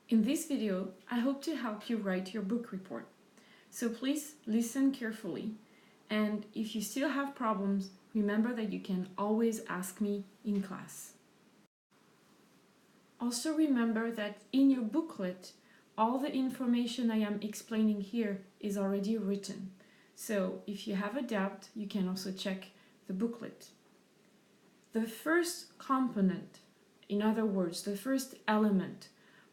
In this video, I hope to help you write your book report. So please listen carefully, and if you still have problems, remember that you can always ask me in class. Also remember that in your booklet, all the information I am explaining here is already written. So if you have a doubt, you can also check the booklet. The first component, in other words, the first element,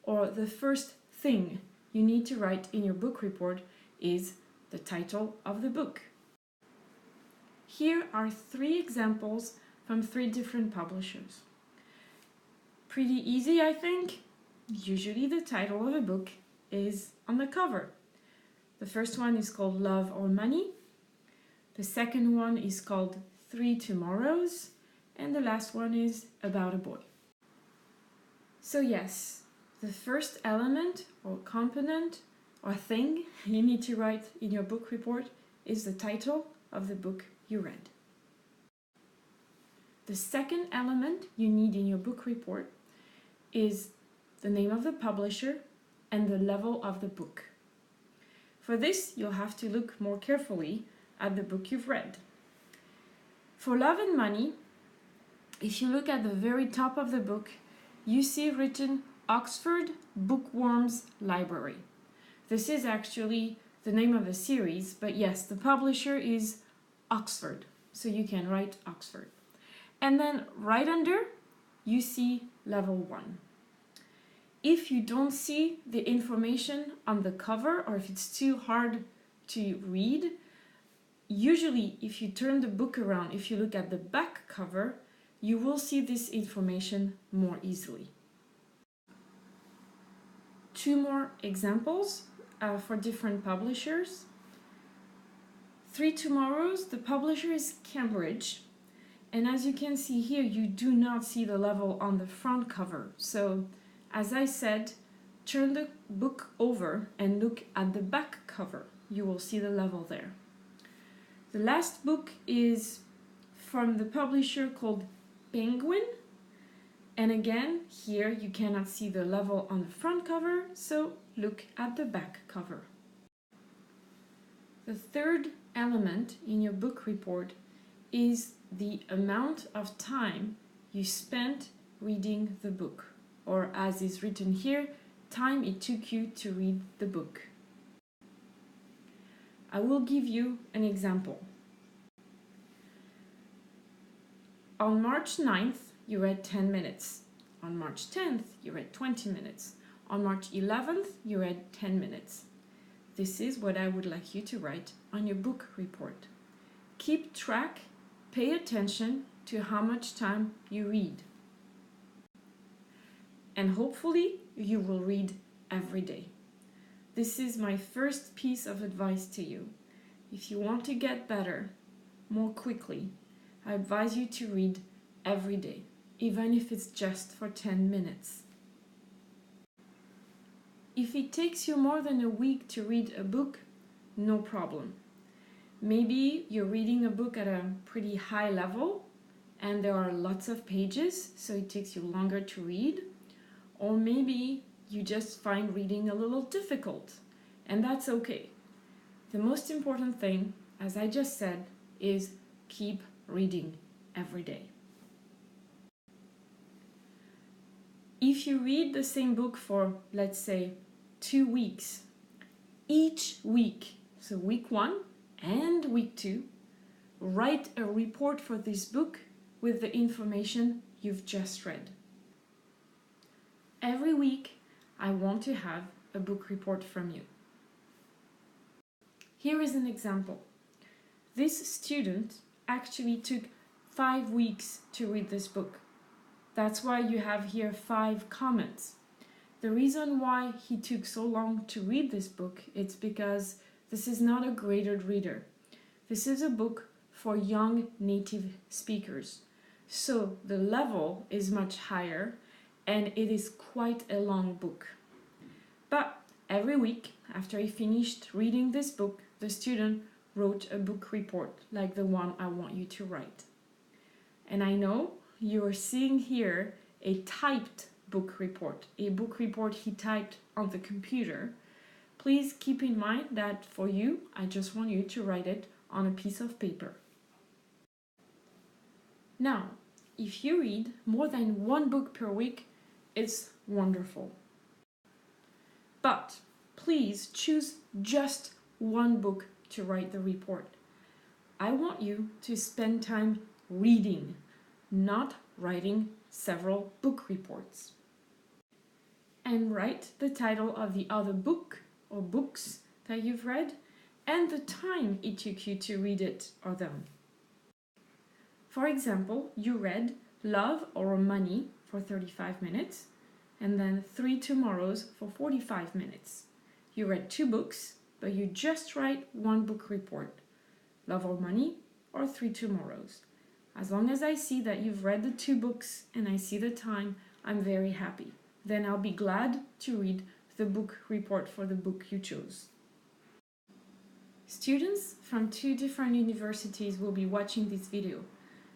or the first thing you need to write in your book report is the title of the book. Here are 3 examples from 3 different publishers. Pretty easy, I think. Usually the title of a book is on the cover. The first one is called Love or Money. The second one is called 3 Tomorrows. And the last one is About a Boy. So yes, the first element or component or thing you need to write in your book report is the title of the book you read. The second element you need in your book report is the name of the publisher and the level of the book. For this, you'll have to look more carefully at the book you've read. For Love and Money, if you look at the very top of the book, you see written Oxford Bookworms Library. This is actually the name of the series, but yes, the publisher is Oxford, so you can write Oxford. And then right under, you see level 1. If you don't see the information on the cover, or if it's too hard to read, usually if you turn the book around, if you look at the back cover, you will see this information more easily. 2 more examples for different publishers. 3 Tomorrows, the publisher is Cambridge. And as you can see here, you do not see the level on the front cover. So, as I said, turn the book over and look at the back cover. You will see the level there. The last book is from the publisher called Penguin. And again, here you cannot see the level on the front cover, so look at the back cover. The third element in your book report is the amount of time you spent reading the book, or as is written here, time it took you to read the book. I will give you an example. On March 9th, you read 10 minutes. On March 10th, you read 20 minutes. On March 11th, you read 10 minutes. This is what I would like you to write on your book report. Keep track, pay attention to how much time you read. And hopefully, you will read every day. This is my first piece of advice to you. If you want to get better more quickly, I advise you to read every day, even if it's just for 10 minutes. If it takes you more than a week to read a book, no problem. Maybe you're reading a book at a pretty high level and there are lots of pages, so it takes you longer to read. Or maybe you just find reading a little difficult, and that's okay. The most important thing, as I just said, is keep reading every day. If you read the same book for, let's say, 2 weeks, each week, so week 1 and week 2, write a report for this book with the information you've just read. Every week, I want to have a book report from you. Here is an example. This student actually took 5 weeks to read this book. That's why you have here 5 comments. The reason why he took so long to read this book is because this is not a graded reader. This is a book for young native speakers. So the level is much higher and it is quite a long book. But every week, after he finished reading this book, the student wrote a book report like the one I want you to write. And I know you are seeing here a typed book report, a book report he typed on the computer, please keep in mind that for you, I just want you to write it on a piece of paper. Now, if you read more than one book per week, it's wonderful. But please choose just one book to write the report. I want you to spend time reading, not writing several book reports. And write the title of the other book or books that you've read and the time it took you to read it or them. For example, you read Love or Money for 35 minutes and then 3 Tomorrows for 45 minutes. You read 2 books, but you just write one book report, Love or Money or 3 Tomorrows. As long as I see that you've read the 2 books and I see the time, I'm very happy. Then I'll be glad to read the book report for the book you chose. Students from 2 different universities will be watching this video.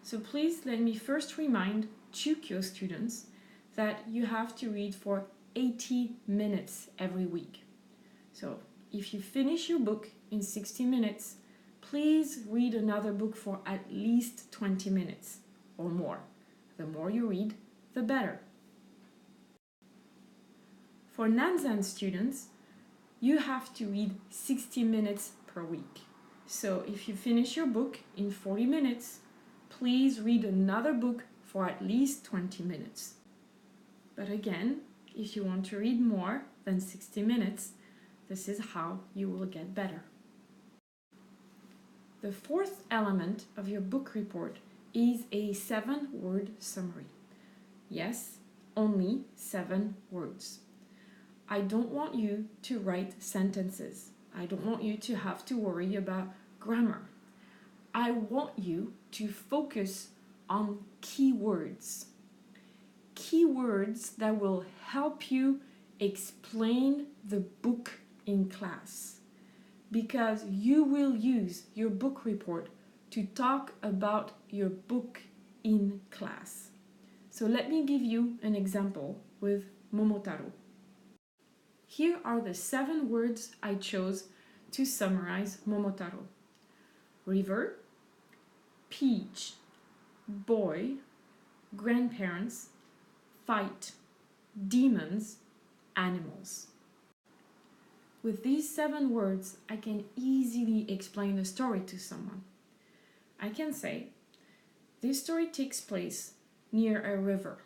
So please let me first remind Chukyo students that you have to read for 80 minutes every week. So if you finish your book in 60 minutes, please read another book for at least 20 minutes or more. The more you read, the better. For Nanzan students, you have to read 60 minutes per week. So if you finish your book in 40 minutes, please read another book for at least 20 minutes. But again, if you want to read more than 60 minutes, this is how you will get better. The fourth element of your book report is a 7-word summary. Yes, only 7 words. I don't want you to write sentences. I don't want you to have to worry about grammar. I want you to focus on keywords. Keywords that will help you explain the book in class. Because you will use your book report to talk about your book in class. So let me give you an example with Momotaro. Here are the 7 words I chose to summarize Momotaro. River, peach, boy, grandparents, fight, demons, animals. With these 7 words, I can easily explain the story to someone. I can say, this story takes place near a river.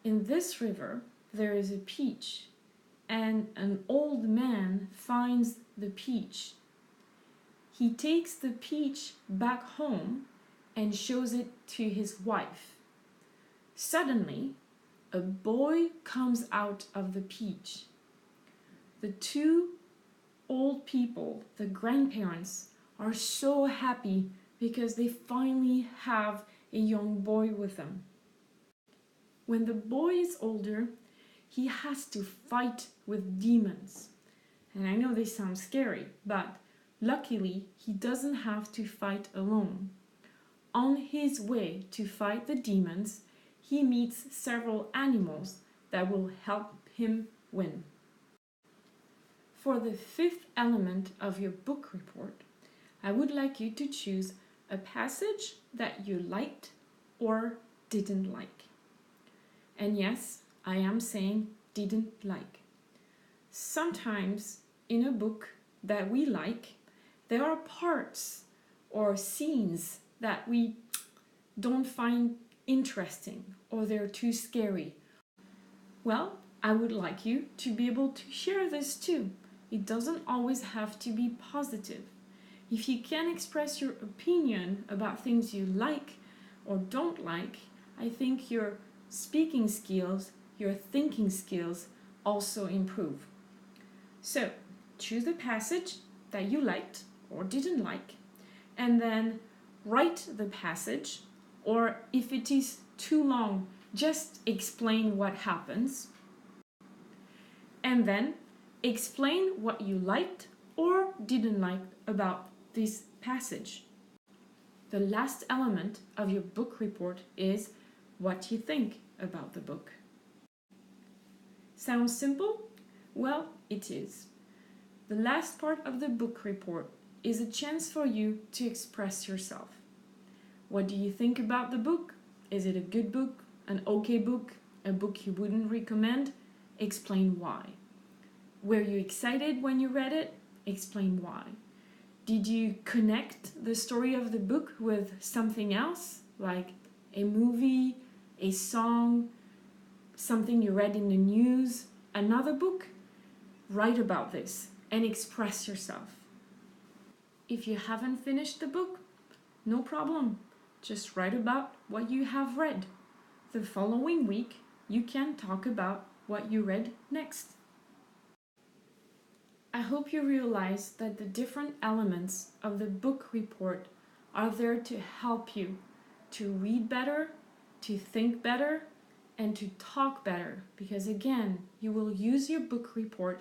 In this river, there is a peach, and an old man finds the peach. He takes the peach back home and shows it to his wife. Suddenly, a boy comes out of the peach. The 2 old people, the grandparents, are so happy because they finally have a young boy with them. When the boy is older, he has to fight with demons. And I know they sound scary, but luckily he doesn't have to fight alone. On his way to fight the demons, he meets several animals that will help him win. For the 5th element of your book report, I would like you to choose a passage that you liked or didn't like. And yes, I am saying didn't like. Sometimes in a book that we like, there are parts or scenes that we don't find interesting or they're too scary. Well, I would like you to be able to share this too. It doesn't always have to be positive. If you can express your opinion about things you like or don't like, I think your speaking skills, your thinking skills also improve. So, choose a passage that you liked or didn't like, and then write the passage, or if it is too long, just explain what happens, and then explain what you liked or didn't like about this passage. The last element of your book report is what you think about the book. Sounds simple? Well, it is. The last part of the book report is a chance for you to express yourself. What do you think about the book? Is it a good book, an okay book, a book you wouldn't recommend? Explain why. Were you excited when you read it? Explain why. Did you connect the story of the book with something else, like a movie, a song, something you read in the news, another book? Write about this and express yourself. If you haven't finished the book, no problem. Just write about what you have read. The following week, you can talk about what you read next. I hope you realize that the different elements of the book report are there to help you to read better, to think better, and to talk better. Because again, you will use your book report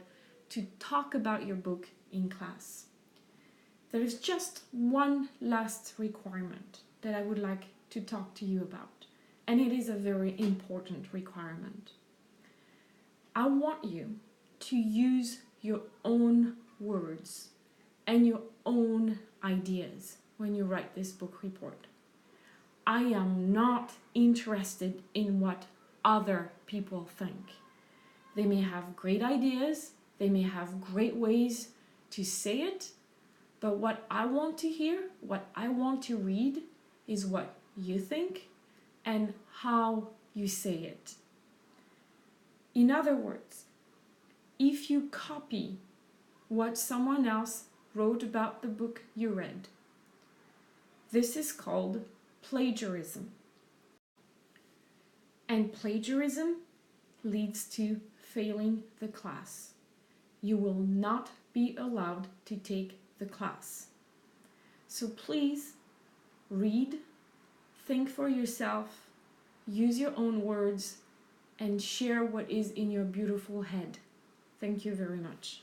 to talk about your book in class. There is just one last requirement that I would like to talk to you about, and it is a very important requirement. I want you to use your own words and your own ideas when you write this book report. I am not interested in what other people think. They may have great ideas, they may have great ways to say it, but what I want to hear, what I want to read, is what you think and how you say it. In other words, if you copy what someone else wrote about the book you read, this is called plagiarism. And plagiarism leads to failing the class. You will not be allowed to take the class. So please read, think for yourself, use your own words, and share what is in your beautiful head. Thank you very much.